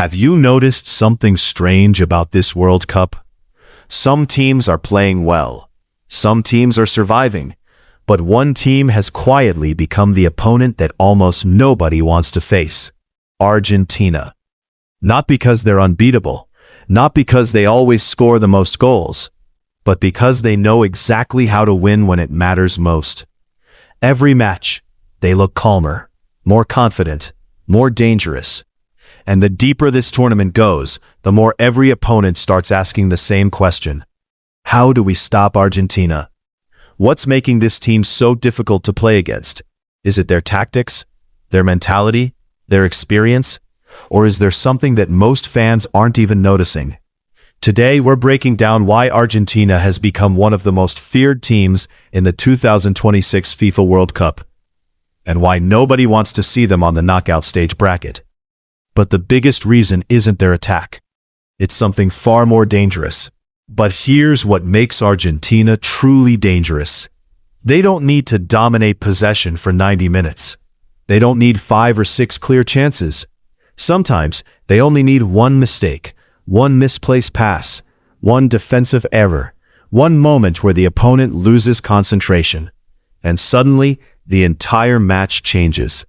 Have you noticed something strange about this World Cup? Some teams are playing well. Some teams are surviving. But one team has quietly become the opponent that almost nobody wants to face. Argentina. Not because they're unbeatable, not because they always score the most goals, but because they know exactly how to win when it matters most. Every match, they look calmer, more confident, more dangerous. And the deeper this tournament goes, the more every opponent starts asking the same question. How do we stop Argentina? What's making this team so difficult to play against? Is it their tactics, their mentality, their experience? Or is there something that most fans aren't even noticing? Today, we're breaking down why Argentina has become one of the most feared teams in the 2026 FIFA World Cup, and why nobody wants to see them on the knockout stage bracket. But the biggest reason isn't their attack. It's something far more dangerous. But here's what makes Argentina truly dangerous. They don't need to dominate possession for 90 minutes. They don't need 5 or 6 clear chances. Sometimes they only need one mistake, one misplaced pass, one defensive error, one moment where the opponent loses concentration. And suddenly, the entire match changes.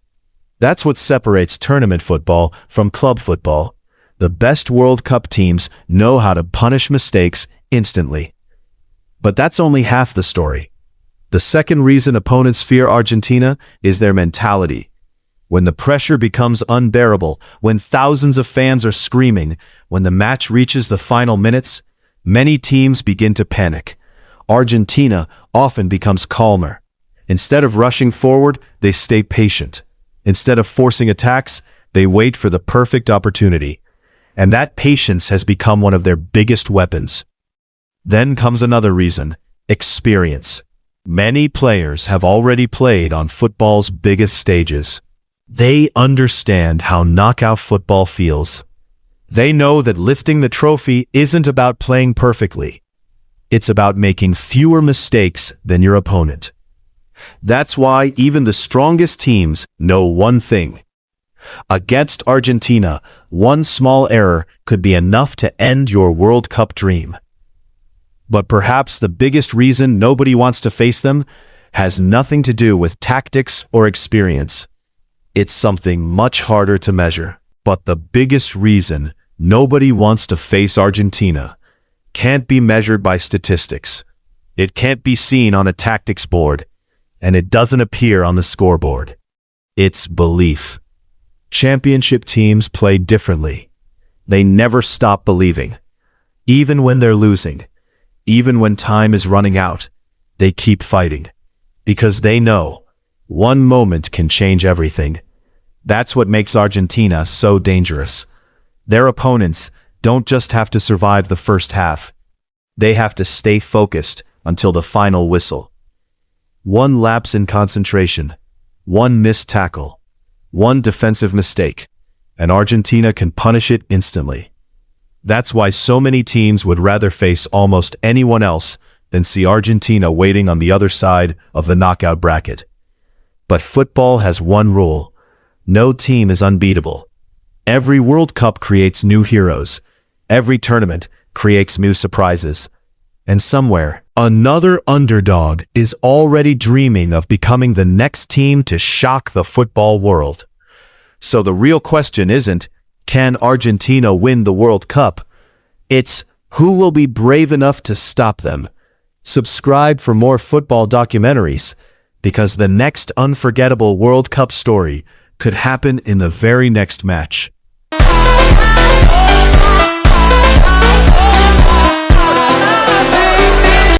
That's what separates tournament football from club football. The best World Cup teams know how to punish mistakes instantly. But that's only half the story. The second reason opponents fear Argentina is their mentality. When the pressure becomes unbearable, when thousands of fans are screaming, when the match reaches the final minutes, many teams begin to panic. Argentina often becomes calmer. Instead of rushing forward, they stay patient. Instead of forcing attacks, they wait for the perfect opportunity. And that patience has become one of their biggest weapons. Then comes another reason: experience. Many players have already played on football's biggest stages. They understand how knockout football feels. They know that lifting the trophy isn't about playing perfectly. It's about making fewer mistakes than your opponent. That's why even the strongest teams know one thing. Against Argentina, one small error could be enough to end your World Cup dream. But perhaps the biggest reason nobody wants to face them has nothing to do with tactics or experience. It's something much harder to measure. But the biggest reason nobody wants to face Argentina can't be measured by statistics. It can't be seen on a tactics board. And it doesn't appear on the scoreboard. It's belief. Championship teams play differently. They never stop believing. Even when they're losing, even when time is running out, they keep fighting. Because they know one moment can change everything. That's what makes Argentina so dangerous. Their opponents don't just have to survive the first half. They have to stay focused until the final whistle. One lapse in concentration, one missed tackle, one defensive mistake, and Argentina can punish it instantly. That's why so many teams would rather face almost anyone else than see Argentina waiting on the other side of the knockout bracket. But football has one rule: no team is unbeatable. Every World Cup creates new heroes. Every tournament creates new surprises. And somewhere, another underdog is already dreaming of becoming the next team to shock the football world. So the real question isn't, can Argentina win the World Cup? It's, who will be brave enough to stop them? Subscribe for more football documentaries, because the next unforgettable World Cup story could happen in the very next match.